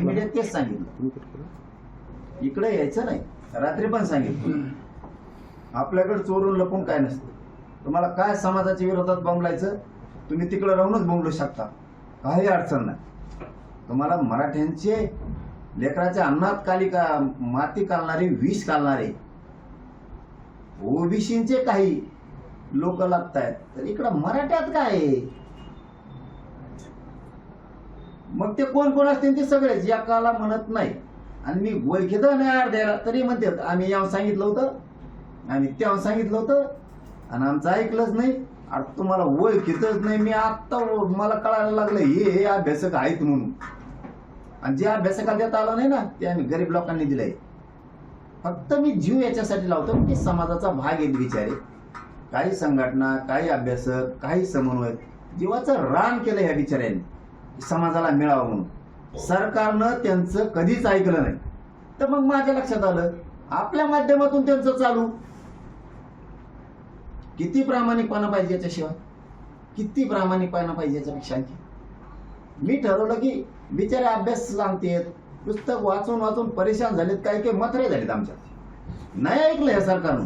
मीडियात तेच सांगितलं, इकडे यायचं नाही. रात्री पण सांगितलं, आपल्याकडे चोरून लपून काय नसतं. तुम्हाला काय समाजाच्या विरोधात बोंबलायचं, तुम्ही तिकडे राहूनच बोंबलू शकता, काही अडचण नाही. तुम्हाला मराठ्यांचे लेकराच्या अन्नात माती कालणारे, विष कालणारे ओबीसींचे काही लोक लागतायत, तर इकडं मराठ्यात काय आहे? मग ते कोण कोण असतील ते सगळेच या काला म्हणत नाही. आणि मी ओळखीत नाही अर्ध्याला तरी म्हणतात आम्ही यावं सांगितलं होतं, आम्ही त्यावं सांगितलं होतं, आणि आमचं ऐकलंच नाही. आता तुम्हाला ओळखीतच नाही. मी आत्ता मला कळायला लागलं हे अभ्यासक आहेत म्हणून. आणि जे अभ्यासकाला देता आलं नाही ना ते आम्ही गरीब लोकांनी दिलंय. फक्त मी जीव याच्यासाठी लावतो की समाजाचा भाग आहेत बिचारे. काही संघटना, काही अभ्यासक, काही समन्वयक जीवाचं रान केलं ह्या बिचाऱ्यांनी समाजाला मिळावं म्हणून. सरकारनं त्यांचं कधीच ऐकलं नाही. तर मग माझ्या लक्षात आलं आपल्या माध्यमातून त्यांचं चालू. किती प्रामाणिकपणा पाहिजे याच्याशिवाय, किती प्रामाणिकपणा पाहिजे याच्यापेक्षा आणखी. मी ठरवलं की बिचारे अभ्यास सांगतेत, पुस्तक वाचून वाचून परेशान झालेत, काही काही मथरे झालेत आमच्या. नाही ऐकलं या सरकारनं,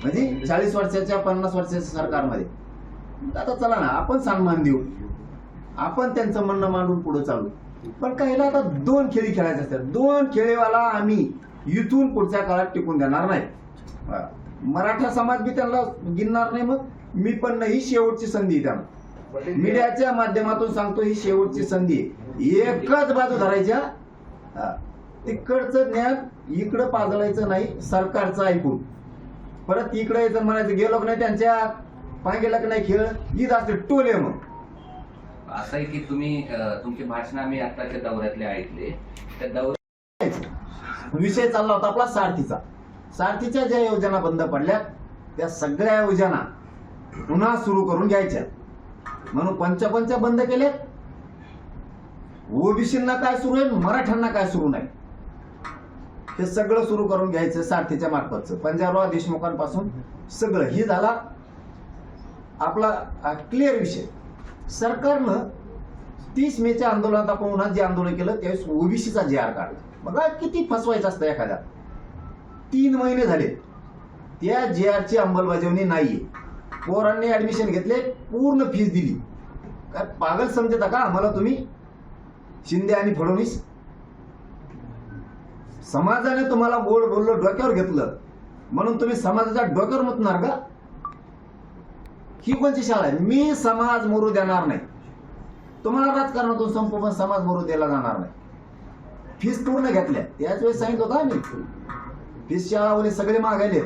म्हणजे 40 वर्षाच्या 50 वर्षाच्या सरकारमध्ये. आता चला ना आपण सन्मान देऊ, आपण त्यांचं म्हणणं मांडून पुढे चालू. पण काहीला आता 2 खेळी खेळायचे असतात. 2 खेळीवाला आम्ही इथून पुढच्या काळात टिकून देणार नाही. मराठा समाज बी त्यांना गिनणार नाही. मग मी पण नाही, ही शेवटची संधी त्यांना मीडियाच्या माध्यमातून सांगतो, ही शेवटची संधी. एकच बाजू धरायच्या, तिकडचं ज्ञान इकडं पाजळायचं नाही, सरकारचं ऐकून. परत इकडे यायचं म्हणायचं गेलो नाही त्यांच्या पांगेला की नाही खेळ ईद असते टोले. मग असं आहे की तुम्ही तुमचे भाषण आम्ही आताच्या दौऱ्यातले ऐकले. त्या दौऱ्यात विषय चालला होता आपला सारथीचा. सारथीच्या ज्या योजना बंद पडल्या त्या सगळ्या योजना पुन्हा सुरू करून घ्यायच्या म्हणून पंच बंद केल्यात. ओबीसींना काय सुरू आहे, मराठ्यांना काय सुरू नाही, हे सगळं सुरू करून घ्यायचं सारथीच्या मार्फतचं. पंजाबराव देशमुखांपासून सगळं ही झाला आपला क्लिअर विषय. सरकारनं 30 मेच्या आंदोलनात आपण पुन्हा जे आंदोलन केलं त्यावेळेस ओबीसीचा जे आर काढला. बघा किती फसवायचं असतं एखाद्या. 3 महिने झाले त्या जे आरची अंमलबजावणी नाहीये. पोरांनी ऍडमिशन घेतले, पूर्ण फीस दिली. काय पागल समजता का आम्हाला तुम्ही? शिंदे आणि फडणवीस, समाजाने तुम्हाला गोड बोललो, डोक्यावर घेतलं म्हणून तुम्ही समाजाच्या डोक्यावर मुतणार का? ही कोणती शाळा आहे? मी समाज मरू देणार नाही. तुम्हाला राजकारणातून संपूर्ण समाज मरू दिला जाणार नाही. फीस पूर्ण घेतल्या त्याच वेळेस सांगितलं होतं आम्ही, फीस शाळावाले सगळे मागायले.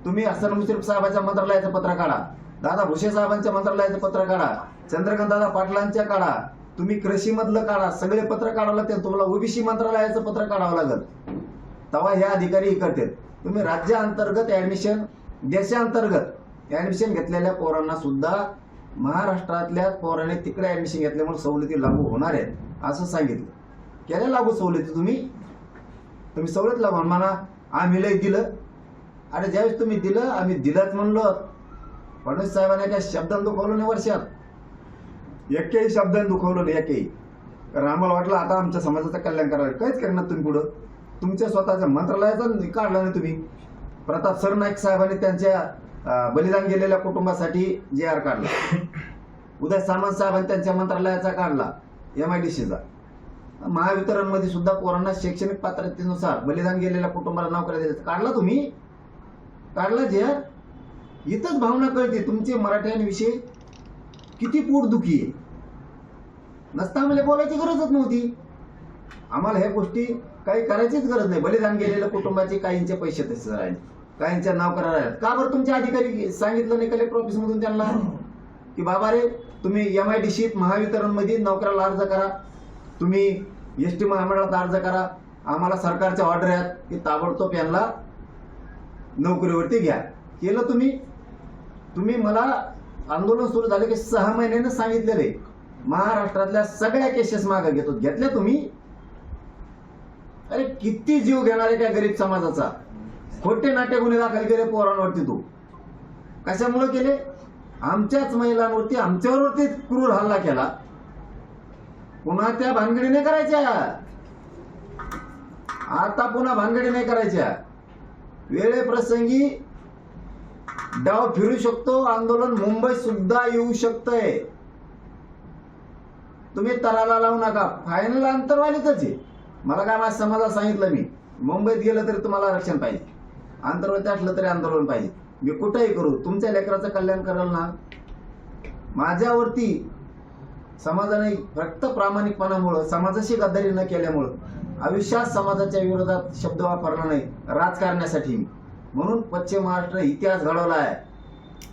तुम्ही हसन मुश्रीफ साहेबांच्या मंत्रालयाचं पत्र काढा, दादा भुसे साहेबांच्या मंत्रालयाचं पत्र काढा, चंद्रकांत दादा पाटलांच्या काढा, तुम्ही कृषी मधलं काढा, सगळे पत्र काढावं लागते. तुम्हाला ओबीसी मंत्रालयाचं पत्र काढावं लागेल, तेव्हा हे अधिकारी हे करतील. तुम्ही राज्यांतर्गत ऍडमिशन, देशांतर्गत ऍडमिशन घेतलेल्या पोरांना सुद्धा महाराष्ट्रातल्या पोरांनी तिकडे ऍडमिशन घेतल्यामुळे सवलती लागू होणार आहेत असं सांगितलं. केल्या लागू सवलती? तुम्ही सवलत लागू म्हणा आम्ही लय दिलं. अरे ज्यावेळेस तुम्ही दिलं, आम्ही दिलंच म्हणलो. फडणवीस साहेबांनी त्या शब्दांत दुखवलं नाही वर्षात, एकही शब्दांत दुखवलं नाही एकही. कारण आम्हाला वाटलं आता आमच्या समाजाचं कल्याण करायला काहीच करणार तुम्ही पुढं. तुमच्या स्वतःच्या मंत्रालयाचा काढला नाही तुम्ही. प्रताप सरनाईक साहेबांनी त्यांच्या बलिदान गेलेल्या कुटुंबासाठी जे आर काढला. उदय सामंत साहेबांनी त्यांच्या मंत्रालयाचा काढला, MIDCचा. महावितरण मध्ये सुद्धा पोरांना शैक्षणिक पात्रतेनुसार बलिदान गेलेल्या कुटुंबाला नोकऱ्या द्यायचं काढला. तुम्ही काढला जे आर. इथंच भावना कळते तुमची मराठ्यांविषयी किती पोटदुखी आहे. नसता आम्हाला बोलायची गरजच नव्हती. आम्हाला ह्या गोष्टी काही करायचीच गरज नाही. बलिदान गेलेल्या कुटुंबाचे काहींचे पैसे तसे राहिले, काहींच्या नोकऱ्या राहिल्या. का बरं तुमचे अधिकारी सांगितलं नाही कलेक्टर ऑफिस मधून त्यांना की बाबा रे तुम्ही MIDC महावितरण मध्ये नोकऱ्याला अर्ज करा, तुम्ही ST महामंडळात अर्ज करा, आम्हाला सरकारच्या ऑर्डर आहेत की ताबडतोब यांना नोकरीवरती घ्या. केलं तुम्ही मला आंदोलन सुरू झाले की 6 महिन्यानं सांगितलेले महाराष्ट्रातल्या सगळ्या केसेस मागे घेतल्या तुम्ही. अरे किती जीव घेणार आहे त्या गरीब समाजाचा. खोटे नाट्य गुन्हे दाखल केले पोरांवरती. तू कशामुळे केले? आमच्याच महिलांवरती, आमच्यावरती क्रूर हल्ला केला. पुन्हा त्या भानगडीने करायच्या. आता पुन्हा भानगडी नाही करायच्या. वेळेप्रसंगी डाव फिरू शकतो. आंदोलन मुंबईत सुद्धा येऊ शकतंय. तुम्ही तराला लावू नका. फायनल अंतरवालीच आहे. मला काय माझ्या समाजाला सांगितलं, मी मुंबईत गेलं तरी तुम्हाला आरक्षण पाहिजे, अंतर्गत असलं तरी आंदोलन पाहिजे. मी कुठेही करू, तुमच्या लेकराचं कल्याण कराल ना. माझ्यावरती समाजाने फक्त प्रामाणिकपणामुळं, समाजाशी गद्दारी न केल्यामुळं आयुष्यात समाजाच्या विरोधात शब्द वापरला नाही राजकारणासाठी. म्हणून पश्चिम महाराष्ट्र इतिहास घडवला आहे.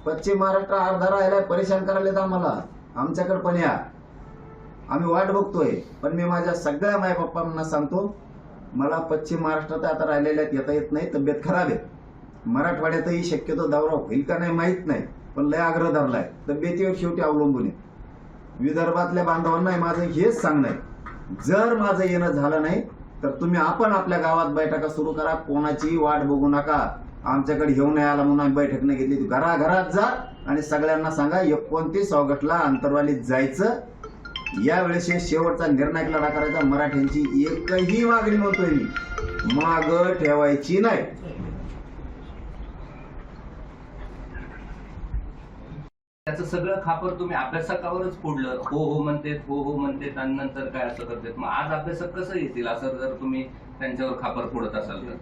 पश्चिम महाराष्ट्र अर्धा राहिलाय, परेशान करायला आम्हाला. आमच्याकडे पण या, आम्ही वाट बघतोय. पण मी माझ्या सगळ्या मायबापांना सांगतो, मला पश्चिम महाराष्ट्रात आता राहिलेल्यात येता येत नाही, तब्येत खराब आहे. मराठवाड्यातही शक्यतो दौरा होईल का नाही माहित नाही, पण लय आग्रह धरलाय. तब्येतीवर शेवटी अवलंबून आहे. विदर्भातल्या बांधवांना माझं हेच सांगणं आहे, जर माझं येणं झालं नाही तर तुम्ही आपण आपल्या गावात बैठका सुरू करा. कोणाची वाट बघू नका. आमच्याकडे घेऊन नाही आला म्हणून आम्ही बैठक नाही घेतली. घराघरात जा आणि सगळ्यांना सांगा 29 ऑगस्टला अंतरवालीत जायचं. यावेळेस शेवटचा निर्णायक लढा करायचा. मराठ्यांची एकही मागणी म्हणतोय मी, माग ठेवायची नाही. त्याचं सगळं खापर तुम्ही अभ्यासकावरच फोडलं. हो हो म्हणतेत, हो हो म्हणतेत आणि नंतर काय असं करतेत. मग आज अभ्यासक कसं येतील असं जर तुम्ही त्यांच्यावर खापर फोडत असाल तर?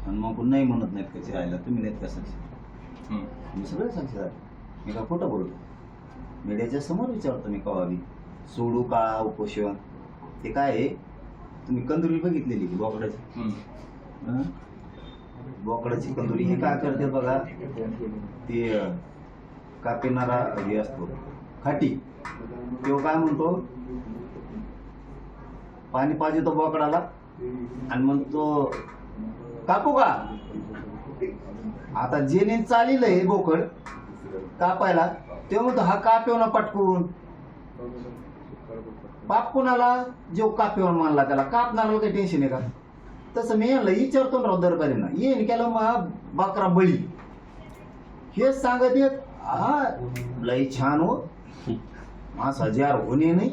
आणि मग नाही म्हणत नाहीत कसे राहिला. तुम्ही नाहीत का साक्षी? मी सगळे साक्षीदार. मी का खोटं बोलतो? मीडियाच्या समोर विचारतो मी कवावी सोडू का उपोषण. ते काय आहे, तुम्ही कंदुरी बघितलेली की बोकडाची? बोकडाची कंदुरी हे काय करते बघा, ते कापेनारा हे असतो खाटी, तो काय म्हणतो, पाणी पाहिजे तो बोकडाला आणि म्हणतो कापू का. आता जेने चालिलंय बोकड कापायला, ते म्हणतो हा कापेव ना पटकून. पाप कोणाला, जो कापेवर मानला त्याला. कापणारा काही टेन्शन आहे का? तसं मी यांना विचारतो राव दरबारींना, येईन केलं मग बकरा बळी हेच सांगत येत. हा लई छान हो, 5,000 होणे नाही.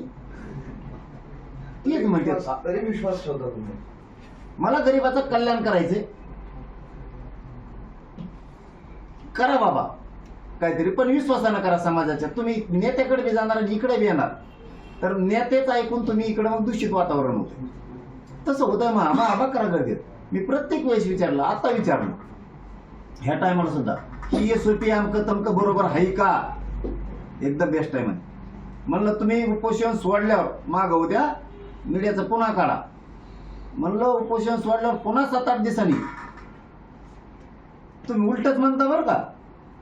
तेच म्हणते तरी विश्वास ठेवता तुम्ही. मला गरीबाचं कल्याण करायचंय. करा बाबा काहीतरी, पण विश्वासानं करा समाजाच्या. तुम्ही नेत्याकडे बी जाणार आणि इकडे बी येणार, तर नेतेच ऐकून तुम्ही इकडे मग दूषित वातावरण होतं. तसं होतंय. मग करा गर्दीत. मी प्रत्येक वेळेस विचारलं, आता विचारलं ह्या टायमाला सुद्धा, की SOP अमकं तमकं बरोबर आहे का? एकदम बेस्ट आहे म्हणे. म्हणलं तुम्ही उपोषण सोडल्यावर माग उद्या मीडियाचं पुन्हा काढा. म्हणलं उपोषण सोडल्यावर पुन्हा 7-8 दिवसांनी तुम्ही उलटच म्हणता बरं का.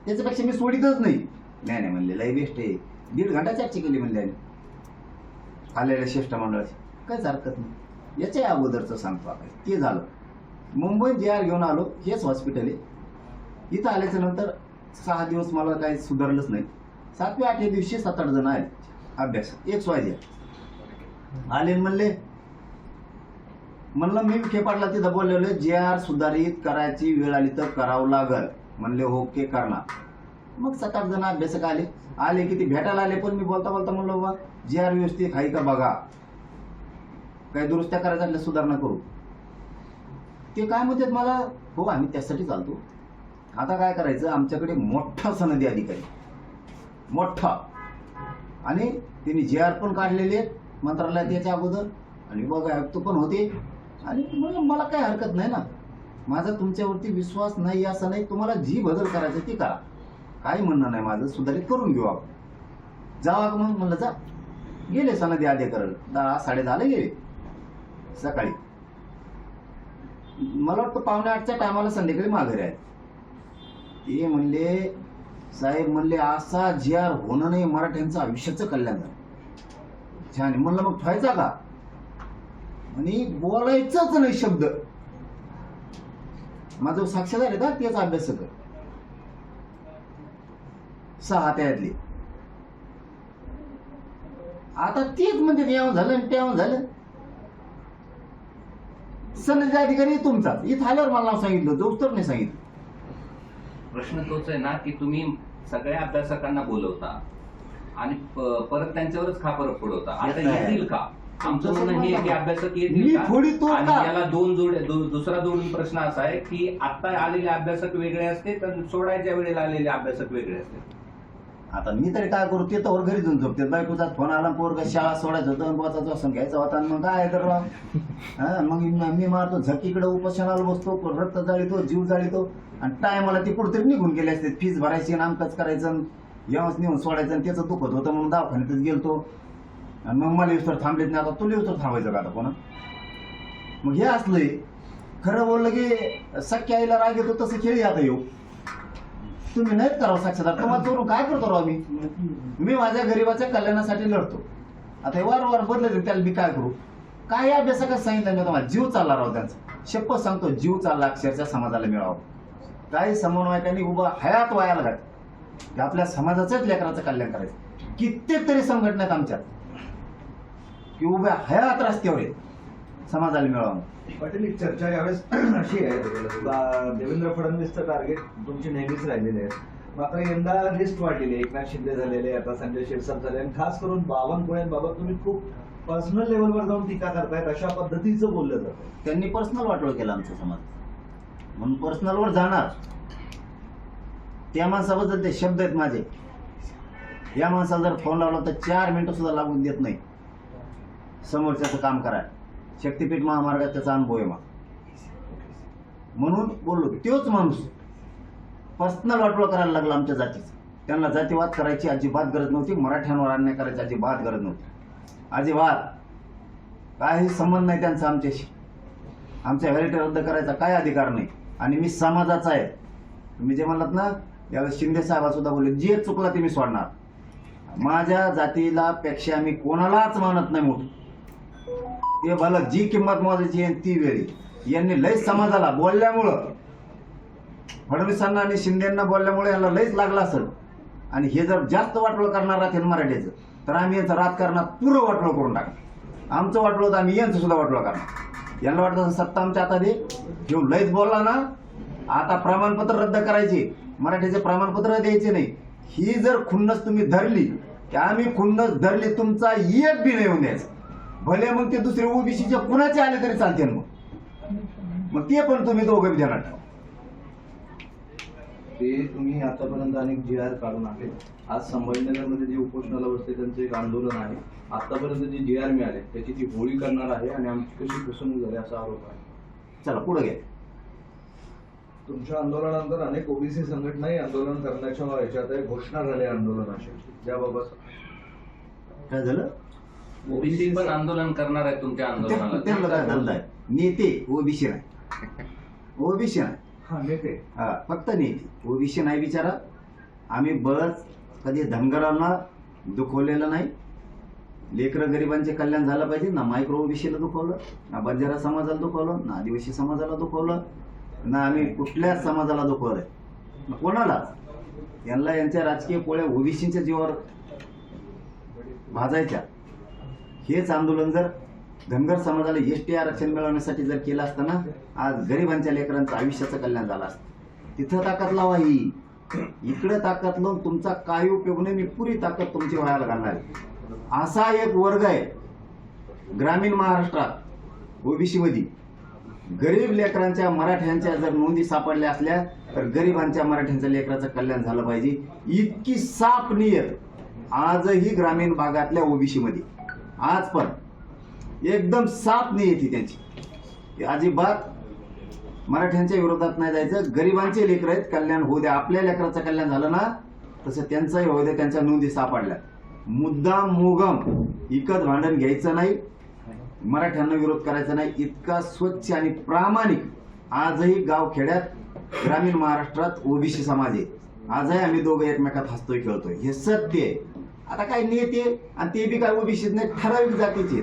त्याच्यापेक्षा मी सोडितच नाही. नाही म्हणले लय बेस्ट आहे. 1.5 घंटा चर्चा केली म्हणले आलेल्या शिष्टमंडळाची. काहीच हरकत नाही. याच्या अगोदरचं सांगतो आपण. ते झालं. मुंबईत JR घेऊन आलो. हेच हॉस्पिटल आहे. इथं आल्याच्या नंतर 6 दिवस मला काही सुधारलंच नाही. 7व्या-8व्या दिवशी 7-8 जण आले अभ्यास. XYZ आले म्हणले, म्हणलं मी विखे पाटला तिथं बोललेलो, JR सुधारित करायची वेळ आली तर करावं लागल. म्हणले ओके करणार. मग 7-8 जण अभ्यासक आले की ते भेटायला आले. पण मी बोलता बोलता म्हणलं बाबा JR व्यवस्थित आहे का बघा, काही दुरुस्त्या करायच्या असल्या सुधारणा करू. ते काय म्हणतात मला, हो आम्ही त्यासाठी चालतो. आता काय करायचं, आमच्याकडे मोठा सनदी अधिकारी, मोठा, आणि त्यांनी JR पण काढलेले मंत्रालयात याच्या अगोदर, आणि विभाग आयुक्त पण होते. आणि मला काय हरकत नाही ना. माझा तुमच्यावरती विश्वास नाही असं नाही. तुम्हाला जी बदल करायचं ती करा, काही म्हणणं नाही माझं. सुधारित करून घेऊ आपण. जावा मग म्हणलं जा. गेले सनदी अधिकारी 10-10:30 गेले सकाळी. मला वाटतं 7:45च्या टायमाला संध्याकाळी माघारी आहे. ते म्हणले साहेब, म्हणले असा JR होणं नाही, मराठ्यांचं आयुष्याचं कल्याण झालं. छान. म्हणलं मग ठेवायचा का? आणि बोलायचंच नाही शब्द. माझं साक्षीदार आहे का तेच अभ्यासक 6 त्यातली. आता तेच म्हणते यावं झालं आणि त्यावं झालं. सनदी अधिकारी तुमचा इथं आल्यावर मला नाव सांगितलं, जोच तर नाही सांगितलं. प्रश्न तोच आहे ना, की तुम्ही सगळ्या अभ्यासकांना बोलवता आणि परत त्यांच्यावरच खापर फोडवता. आता येतील का? आमचं म्हणणं हे आहे की अभ्यासक येतील मी का? फोडीतो आणि का? याला दुसरा दोन प्रश्न असा आहे की आता आलेले अभ्यासक वेगळे असते तर सोडायच्या वेळेला आलेले अभ्यासक वेगळे असते. आता मी तरी काय करू, ते तर घरी जाऊन झोपते. बायकोचा फोन आला, पोरगा शाळा सोडायचं होतं, बोचाचा वासन घ्यायचा होता, आणि मग काय तर राव, हा, मग मी मारतो झकीकडे, उपोषणाला बसतो, रक्त जाळीतो, जीव जाळीतो, आणि टायमाला ती कुठेतरी निघून गेले असते. फीस भरायची, नामकाच करायचं, यावंच नेऊन सोडायचं, आणि त्याचं दुखत होतं म्हणून दवाखान्यातच गेलतो. आणि मग मला युस्तर थांबलेत नाही, आता तुला युस्तर थांबायचं का आता कोणा? मग हे असलंय. खरं बोललं की सख्या आईला राग येतो तसं खेळी आता येऊ. तुम्ही नाहीत करावं साक्षीदार, तुम्हाला जोरून काय करतो राव मी माझ्या गरीबाच्या कल्याणासाठी लढतो. आता हे वारंवार बदलले, त्याला मी काय करू? काय अभ्यासकाच सांगितलं मी तुम्हाला, जीव चालला राव त्यांचा. शपथ सांगतो, जीव चालला अक्षरशः समाजाला मिळावं. काही समन्वयकांनी उभा हयात वायाला घात की आपल्या समाजाच्याच लेकराचं कल्याण करायचं. कित्येक तरी संघटना आहेत आमच्यात की उभ्या हयात रस्त्यावर आहेत समाजाला मिळावं. पाटील, एक चर्चा यावेळेस अशी आहे, देवेंद्र फडणवीसचं टार्गेट तुमची नेहमीच राहिलेले आहे. मात्र यंदा लिस्ट वाढलेली आहे. एकनाथ शिंदे झालेले, आता संजय शिरसाट झाले, आणि खास करून बावनकुळेंबाबत तुम्ही खूप पर्सनल लेवलवर जाऊन टीका करतायत, अशा पद्धतीचं बोललं जातं. त्यांनी पर्सनल वाटोळ केला आमचा समाज, म्हणून पर्सनलवर जाणार. त्या माणसाबद्दल ते शब्द आहेत माझे. या माणसाला जर फोन लावला तर 4 मिनिटं सुद्धा लागून देत नाही समोरच्याचं काम करायला. शक्तीपीठ महामार्गात त्याचा अनुभव आहे मग, म्हणून बोललो. तोच माणूस पर्सनल वाटोळ करायला लागला आमच्या जातीचं. त्यांना जातीवाद करायची अजिबात गरज नव्हती, मराठ्यांवर अन्याय करायची अजिबात गरज नव्हती. अजिबात काही संबंध नाही त्यांचा आमच्याशी. आमच्या व्हॅलिटी रद्द करायचा काय अधिकार नाही. आणि मी समाजाचा आहे. तुम्ही जे म्हणलात ना, यावेळेस शिंदे साहेब सुद्धा बोलले, जे चुकला ते मी सोडणार. माझ्या जातीला पेक्षा मी कोणालाच मानत नाही मोठं. ते भलं जी किंमत मोजायची आहे ती वेळी यांनी लयच समाजाला बोलल्यामुळं, फडणवीसांना आणि शिंदेंना बोलल्यामुळे यांना लयच लागला असेल. आणि हे जर जास्त वाटोळ करणार राहतील मराठीचं, तर आम्ही यांचं राजकारणात पुरं वाटोळ करून टाकणार. आमचं वाटोळ तर आम्ही यांचं सुद्धा वाटोळ करणार. यांना वाटतं सत्ता आमच्या हातात आहे, घेऊन लयच बोलला ना, आता प्रमाणपत्र रद्द करायचे, मराठीचे प्रमाणपत्र द्यायचे नाही. ही जर खुन्नस तुम्ही धरली की आम्ही खुन्नस धरली, तुमचा एक बी नाही होऊन द्यायचा. भले मग ते दुसरे ओबीसीचे कुणाचे आले तरी चालते. मग ते पण तुम्ही दोघं बी ध्यानात ठेवा. ते तुम्ही आतापर्यंत अनेक GR काढून आले. आज संभाजीनगरमध्ये जे उपोषणाला बसले त्यांचं एक आंदोलन आहे. आतापर्यंत जे GR मिळाले त्याची ती होळी करणार आहे आणि आमची कशी फसवणूक झाली असा आरोप आहे. चला पुढे घ्या. तुमच्या आंदोलनानंतर अनेक ओबीसी संघटनाही आंदोलन करण्याच्या ह्याच्यात आहे, घोषणा झाल्या आंदोलनाची. त्याबाबत काय झालं? ओबीसी पण आंदोलन करणार आहे तुमच्या आंदोलनाला. त्यांना काय धंदा आहे? नेते ओबीसी नाही, ओबीसी नाही. हा नेते, हा फक्त नेते, ओबीसी नाही. बिचारा आम्ही बळच कधी धनगरांना दुखवलेलं नाही. लेकरं गरिबांचे कल्याण झालं पाहिजे ना. मायक्रो ओबीसीला दुखवलं ना, बंजारा समाजाला दुखवलं ना, आदिवासी समाजाला दुखवलं ना, आम्ही कुठल्याच समाजाला दुखवलंय कोणाला. यांना यांच्या राजकीय पोळ्या ओबीसीच्या जीवावर भाजायच्या. हेच आंदोलन जर धनगर समाजाला एसटी आरक्षण मिळवण्यासाठी जर केलं असतं ना, आज गरिबांच्या लेकरांचं आयुष्याचं कल्याण झालं असतं. तिथं ताकद लावा. ही इकडे ताकद लावून तुमचा काही उपयोग नाही. मी पुरी ताकद तुमची व्हायला घालणार आहे. असा एक वर्ग आहे ग्रामीण महाराष्ट्रात ओबीसी मध्ये. गरीब लेकरांच्या मराठ्यांच्या जर नोंदी सापडल्या असल्या तर गरिबांच्या मराठ्यांच्या लेकराचं कल्याण झालं पाहिजे. इतकी साफ नियत आजही ग्रामीण भागातल्या ओबीसी मध्ये, आज पण एकदम साफ नियती त्यांची. अजिबात मराठ्यांच्या विरोधात नाही जायचं. गरिबांचे लेकर आहेत, कल्याण होऊ द्या. आपल्या लेकराचं कल्याण झालं ना तसं त्यांचंही होऊ द्या. त्यांच्या नोंदी सापडल्या. मुद्दाम मोगम इकत भांडण घ्यायचं नाही, मराठ्यांना विरोध करायचा नाही. इतका स्वच्छ आणि प्रामाणिक आजही गावखेड्यात ग्रामीण महाराष्ट्रात ओबीसी समाज आहे. आजही आम्ही दोघं एकमेकात हसतोय खेळतोय. हे सत्य आहे. आता काय नेते आणि ते बी काय ओबीसीच नाही, ठराविक जातीचे.